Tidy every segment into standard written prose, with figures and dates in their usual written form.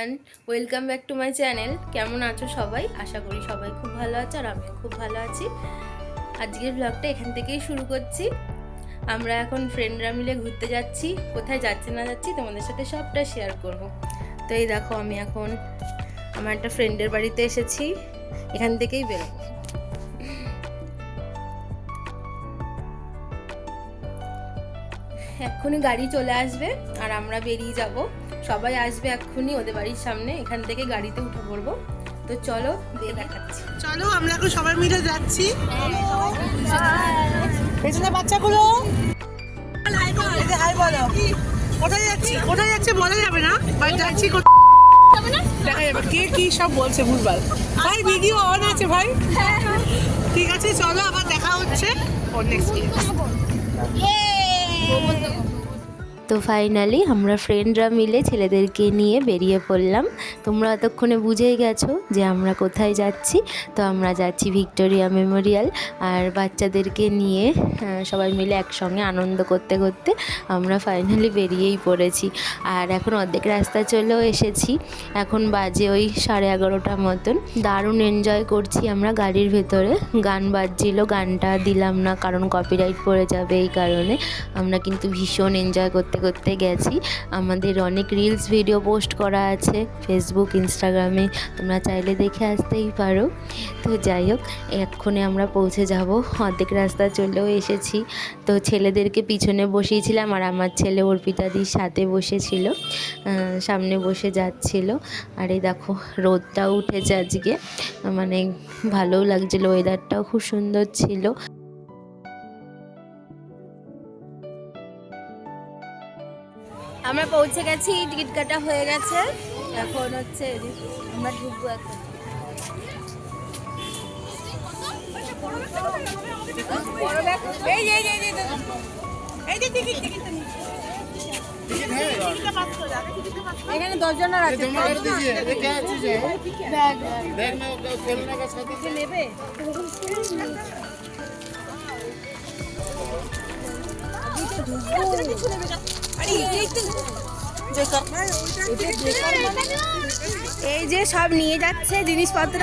Everyone, welcome back to my channel. কেমন আছো সবাই? আশা করি সবাই খুব ভালো আছো আর আমিও খুব ভালো আছি। আজকের ব্লগটা এখান থেকেই শুরু করছি। আমরা এখন ফ্রেন্ডরা মিলে ঘুরতে যাচ্ছি। কোথায় যাচ্ছি না যাচ্ছি তোমাদের সাথে সবটা শেয়ার করব। তো এই দেখো, আমি এখন আমার একটা ফ্রেন্ডের বাড়িতে এসেছি। এখান থেকেই বেরোবো। এক্ষুনি গাড়ি চলে আসবে আর আমরা বেরিয়ে যাব। সবাই আসবে এক্ষুনি ওদের বাড়ির সামনে। এখান থেকে গাড়িতে উঠে পড়বো। তো চলো দিয়ে দেখাচ্ছি। চলো আমরা এখন সবাই মিলে যাচ্ছি। পেছনে বাচ্চাগুলো হাই বলো। কোথায় যাচ্ছি কোথায় যাচ্ছে বলা যাবে না, বাট যাচ্ছি দেখা যাবে কে কি সব বলছে ভুলভাল। ভাই ভিডিও অন আছে ভাই। ঠিক আছে চলো আবার দেখা হচ্ছে নেক্সট ডে। তো ফাইনালি আমরা ফ্রেন্ডরা মিলে ছেলেদেরকে নিয়ে বেরিয়ে পড়লাম। তোমরা এতক্ষণে বুঝেই গেছো যে আমরা কোথায় যাচ্ছি। তো আমরা যাচ্ছি ভিক্টোরিয়া মেমোরিয়াল। আর বাচ্চাদেরকে নিয়ে সবাই মিলে একসঙ্গে আনন্দ করতে করতে আমরা ফাইনালি বেরিয়েই পড়েছি। আর এখন অর্ধেক রাস্তা চলেও এসেছি। এখন বাজে ওই 11:30 মতন। দারুণ এনজয় করছি আমরা গাড়ির ভেতরে। গান বাজছিল, গানটা দিলাম না কারণ কপিরাইট পড়ে যাবে, এই কারণে। আমরা কিন্তু ভীষণ এনজয় করতে করতে গেছি। আমাদের অনেক রিলস ভিডিও পোস্ট করা আছে ফেসবুক, ইনস্টাগ্রামে, তোমরা চাইলে দেখে আসতেই পারো। তো যাই হোক, এক্ষুনি আমরা পৌঁছে যাব। অর্ধেক রাস্তা চলেও এসেছি। তো ছেলেদেরকে পিছনে বসিয়েছিলাম আর আমার ছেলে অর্পিতাদির সাথে বসেছিল, সামনে বসে যাচ্ছিল। আর এই দেখো রোদটাও উঠেছে আজকে, মানে ভালোও লাগছিল, ওয়েদারটাও খুব সুন্দর ছিল। আমরা পৌঁছে গেছি, টিকিট কাটা হয়ে গেছে। এখন হচ্ছে আমরা ঢুকবো এখন। এখানে 10 জনের আছে। নেবে এই যে সব নিয়ে যাচ্ছে জিনিসপত্র।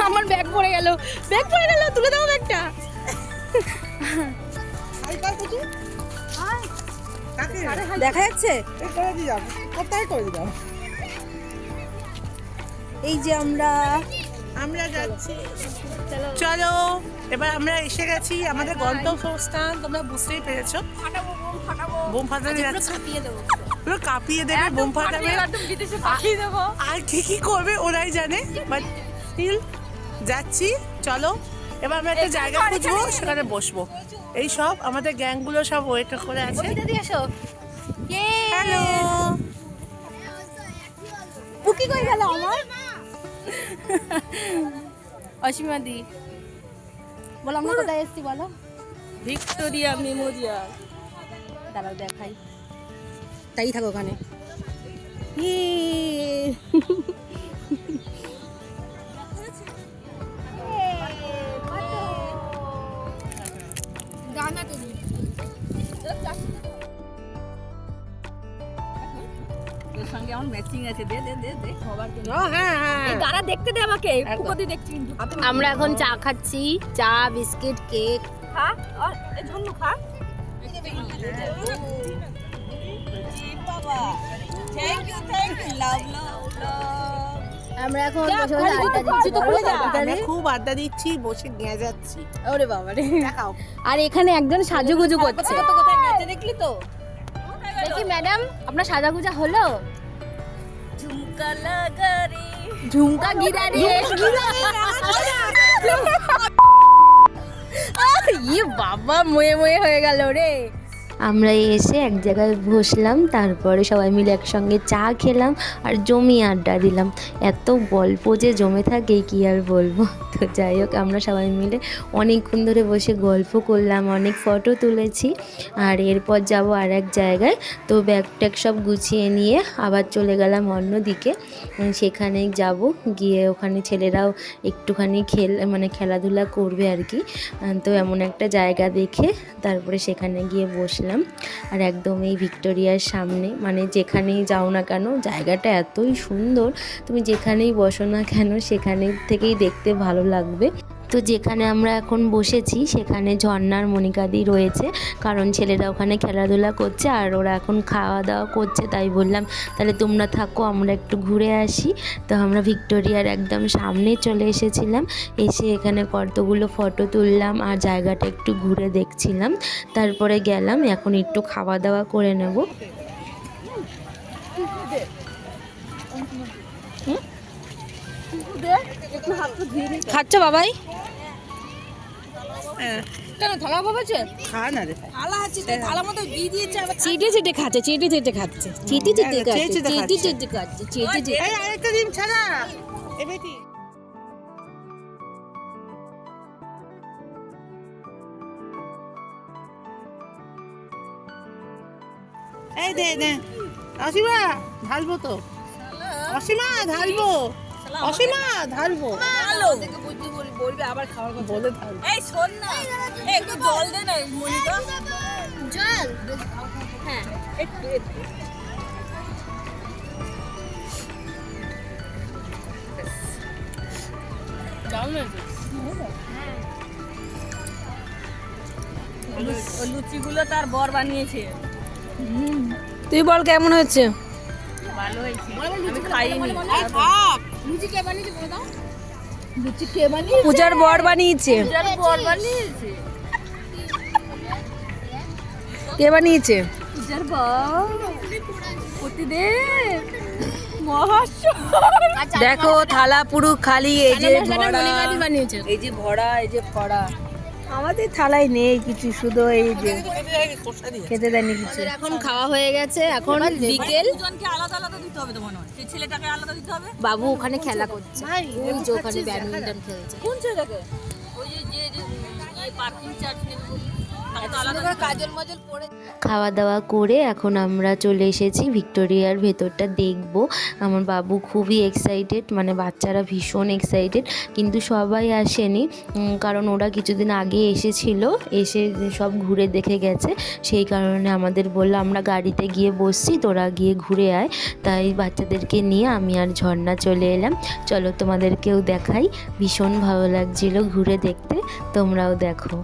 আমার ব্যাগ পড়ে গেল, তুলে দাও ব্যাগটা। দেখা যাচ্ছে এই যে আমরা যাচ্ছি। চলো এবার আমরা এসে গেছি আমাদের গন্তব্যস্থান। তোমরা বুঝতেই পেরেছো, বোম ফাটাতে যাচ্ছে। কাঁপিয়ে দেবে, বোম ফাটাবে, আর কি করবে ওরাই জানে, বাট স্টিল যাচ্ছি। চলো এবার আমরা একটা জায়গা খুঁজবো, সেখানে বসবো। এই সব আমাদের গ্যাংগুলো সব ওয়েট করে আছে। হ্যালো বুকি কই গেল আমার অসীমাদি? বলো আমরা কোথায় এসেছি বলো। Victoria Memorial. দাঁড়াও দেখাই, তাই থাকো ওখানে। সঙ্গে আমার ম্যাচিং আছে, দে দে দে দে সবার জন্য। হ্যাঁ হ্যাঁ দাঁড়া দেখতে দে আমাকে, কুকুরদি দেখছি কিন্তু। আমরা এখন চা খাচ্ছি, চা বিস্কিট কেক। খা আর এই ঝন্নু খা। বাবা থ্যাংক ইউ লাভ আমরা এখন বসে বসে আড্ডা দিচ্ছি। তো খুলে যা, আমরা খুব আড্ডা দিচ্ছি, বসে নিয়ে যাচ্ছি। ওরে বাবা রে, দেখাও। আর এখানে একজন সাজুগুজু করছে। কোথায় গেছে দেখলি তো? দেখি ম্যাডাম আপনার সাজাগুজা হলো? ঝুমকা লাগা রে, ঝুমকা গিরা রে, ইয়ে বাবা ময়ে ময়ে হয়ে গেল রে। আমরা এসে এক জায়গায় বসলাম, তারপরে সবাই মিলে একসঙ্গে চা খেলাম আর জমিয়ে আড্ডা দিলাম। এত গল্প যে জমে থাকে কি আর বলবো। তো যাই হোক, আমরা সবাই মিলে অনেকক্ষণ ধরে বসে গল্প করলাম, অনেক ফটো তুলেছি। আর এরপর যাব আর এক জায়গায়। তো ব্যাগ ট্যাগ সব গুছিয়ে নিয়ে আবার চলে গেলাম অন্যদিকে। সেখানে যাব, গিয়ে ওখানে ছেলেরাও একটুখানি খেলাধুলা করবে আর কি। তো এমন একটা জায়গা দেখে তারপরে সেখানে গিয়ে বসলাম। এলাম। আর একদম এই ভিক্টোরিয়ার সামনে, মানে যেখানেই যাও না কেন জায়গাটা এতই সুন্দর, তুমি যেখানেই বসো না কেন সেখানে থেকেই দেখতে ভালো লাগবে। তো যেখানে আমরা এখন বসেছি সেখানে ঝর্ণার মণিকাদি রয়েছে, কারণ ছেলেরা ওখানে খেলাধুলা করছে আর ওরা এখন খাওয়া দাওয়া করছে, তাই বললাম তাহলে তোমরা থাকো আমরা একটু ঘুরে আসি। তো আমরা ভিক্টোরিয়ার একদম সামনে চলে এসেছিলাম, এসে এখানে কতগুলো ফটো তুললাম আর জায়গাটা একটু ঘুরে দেখছিলাম, তারপরে গেলাম এখন একটু খাওয়া দাওয়া করে নেব। খাচ্ছ বাবাই? কেন থালা ভাবাছে? খা না রে, থালা আছে তো থালা মতো দিয়ে দিয়েছে, আবার চেটে চেটে খাচ্ছে, চেটে চেটে খাচ্ছে, চেটে চেটে খাচ্ছে, চেটে চেটে খাচ্ছে, চেটে চেটে। এই আরেকটা ডিম ছাড়া এ বেটি। এই দে দে অসীমা, ঢালবো তো, অসীমা ঢালবো, অসীমা ঢালবো, বলবে আবার খাওয়ার কথা বলে ঢালবো। এই শোন না, একটু জল দে না মনিকা, জল। হ্যাঁ একটু একটু জল না, লুচিগুলো তার বর বানিয়েছে। তুই বল কেমন হয়েছে? ভালো হয়েছে, আমি খাইনি। লুচি কে বানিয়েছে বলে দাও? লুচি কে বানিয়েছে? পূজার বর বানিয়েছে। পূজার বর বানিয়েছে। কে বানিয়েছে? পূজার বর প্রতিদেব মহাশয়। দেখো থালা পুরো খালি, এই যে ভরা, এই যে ভরা, এই যে ভরা। আমাদের থালায় নেই কিছু, শুধু এই যে খেতে দেয়নি কিছু। এখন খাওয়া হয়ে গেছে, এখন বিকেল। দুজনকে আলাদা আলাদা দিতে হবে তো মনে হয়, সেই ছেলেটাকে আলাদা দিতে হবে। বাবু ওখানে খেলা করছে, ওই যে ওখানে ব্যাডমিন্টন খেলছে। কোন ছেলেটাকে? ওই যে পার্কিং চার্জ নেবে বলি, তাকে তো আলাদা কাজল মাজল পড়ে। খাওয়া দাওয়া করে এখন আমরা চলে এসেছি ভিক্টোরিয়ার ভেতরটা দেখব। আমার বাবু খুবই এক্সাইটেড, মানে বাচ্চারা ভীষণ এক্সাইটেড, কিন্তু সবাই আসেনি, কারণ ওরা কিছুদিন আগে এসেছিল, এসে সব ঘুরে দেখে গেছে, সেই কারণে আমাদের বললো আমরা গাড়িতে গিয়ে বসছি, তোরা গিয়ে ঘুরে আয়। তাই বাচ্চাদেরকে নিয়ে আমি আর ঝর্ণা চলে এলাম। চলো তোমাদেরকেও দেখাই, ভীষণ ভালো লাগছিল ঘুরে দেখতে, তোমরাও দেখো।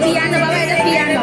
পিয়ানো বাবা, এটা পিয়ানো।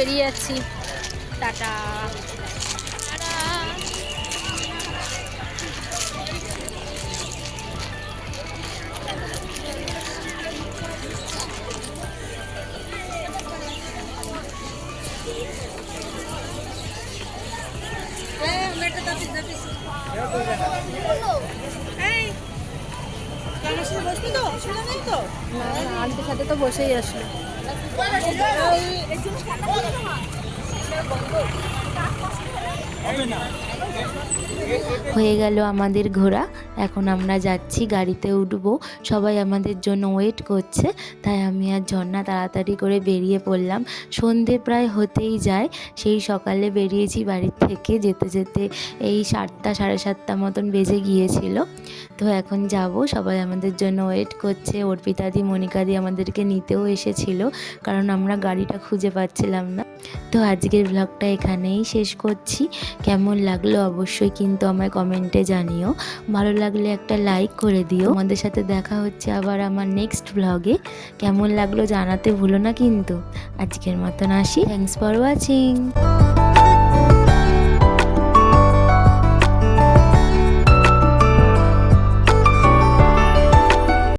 বেরিয়ে যাচ্ছি। টাটা। আন্টির সাথে তো বসেই আসলো। হয়ে গেল আমাদের ঘোরা। এখন আমরা যাচ্ছি, গাড়িতে উঠবো। সবাই আমাদের জন্য ওয়েট করছে, তাই আমি আর ঝর্ণা তাড়াতাড়ি করে বেরিয়ে পড়লাম। সন্ধে প্রায় হতেই যায়, সেই সকালে বেরিয়েছি বাড়ির থেকে। যেতে যেতে এই 7টা সাড়ে 7টা মতন বেজে গিয়েছিল। তো এখন যাব, সবাই আমাদের জন্য ওয়েট করছে। অর্পিতাদি মনিকাদি আমাদেরকে নিতেও এসেছিল, কারণ আমরা গাড়িটা খুঁজে পাচ্ছিলাম না। তো আজকের ব্লগটা এখানেই শেষ করছি। কেমন লাগলো অবশ্যই কিন্তু আমায় কমেন্টে জানিও। ভালো লাগলে একটা লাইক করে দিও। আমাদের সাথে দেখা হচ্ছে আবার আমার নেক্সট ব্লগে। কেমন লাগলো জানাতে ভুলো না কিন্তু। আজকের মতন আসি। Thanks for watching.